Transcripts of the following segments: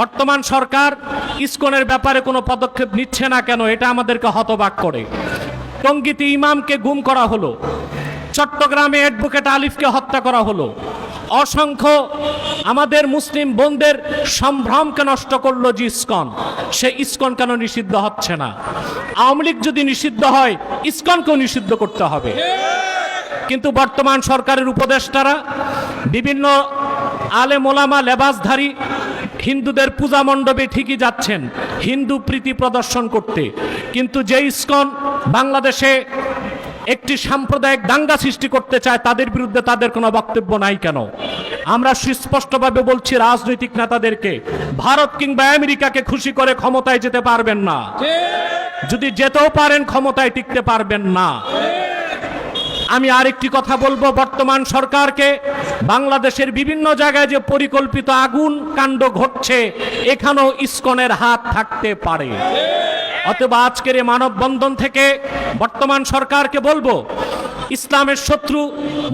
বর্তমান সরকার ইসকনের ব্যাপারে কোনো পদক্ষেপ নিচ্ছে না কেন, এটা আমাদেরকে হতবাক করে। টঙ্গীতে ইমামকে গুম করা হলো, চট্টগ্রামে অ্যাডভোকেট আলিফকে হত্যা করা হলো, অসংখ্য আমাদের মুসলিম বোনদের সম্ভ্রমকে নষ্ট করলো যে ইসকন, সে ইসকন কেন নিষিদ্ধ হচ্ছে না? আওয়ামী লীগ যদি নিষিদ্ধ হয়, ইসকনকেও নিষিদ্ধ করতে হবে। কিন্তু বর্তমান সরকারের উপদেষ্টারা বিভিন্ন আলেম ওলামা লেবাসধারী হিন্দুদের পূজা মণ্ডপে ঠিকই যাচ্ছেন হিন্দু প্রীতি প্রদর্শন করতে, কিন্তু যে ইসকন বাংলাদেশে একটি সাম্প্রদায়িক দাঙ্গা সৃষ্টি করতে চায়, তাদের বিরুদ্ধে তাদের কোনো বক্তব্য নাই কেন? আমরা সুস্পষ্টভাবে বলছি রাজনৈতিক নেতাদেরকে, ভারত কিংবা আমেরিকাকে খুশি করে ক্ষমতায় যেতে পারবেন না। যদি যেতেও পারেন, ক্ষমতায় টিকতে পারবেন না। আমি আরেকটি কথা বলবো, বর্তমান সরকারকে, বাংলাদেশের বিভিন্ন জায়গায় যে পরিকল্পিত আগুন কাণ্ড ঘটছে, এখানেও ইসকনের হাত থাকতে পারে। অতএব আজকের এই মানববন্ধন থেকে বর্তমান সরকারকে বলবো, ইসলামের শত্রু,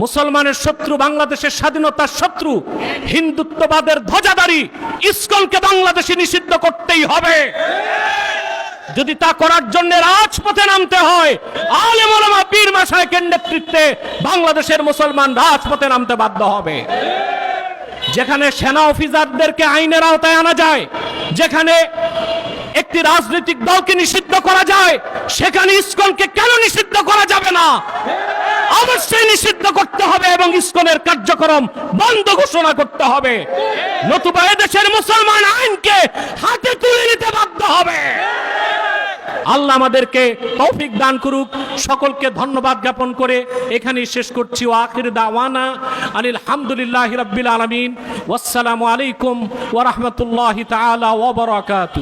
মুসলমানের শত্রু, বাংলাদেশের স্বাধীনতার শত্রু, হিন্দুত্ববাদের ধ্বজাধারী ইসকনকে বাংলাদেশে নিষিদ্ধ করতেই হবে। যদি তা করার জন্য রাজপথে নামতে হয়, আলেম ওলামা পীর মাশায়েখের নেতৃত্বে বাংলাদেশের মুসলমান রাজপথে নামতে বাধ্য হবে। যেখানে সেনা অফিসারদেরকে আইনের আওতায় আনা যায়, যেখানে একটি রাজনৈতিক দলকে নিষিদ্ধ করা যায়, সেখানে ইসকনকে কেন নিষিদ্ধ করা যাবে না? অবশ্যই নিষিদ্ধ করতে হবে এবং ইসকনের কার্যক্রম বন্ধ ঘোষণা করতে হবে, নতুবা এদেশের মুসলমান আইনকে হাতে তুলে নিতে বাধ্য হবে। আল্লাহ আমাদেরকে তৌফিক দান করুক। সকলকে ধন্যবাদ জ্ঞাপন করে এখানেই শেষ করছি। ওয়া আখির দাওয়ানা আনিল হামদুলিল্লাহি রাব্বিল আলামিন। ওয়াসসালামু আলাইকুম ওয়া রাহমাতুল্লাহি তাআলা ওয়া বারাকাতুহু।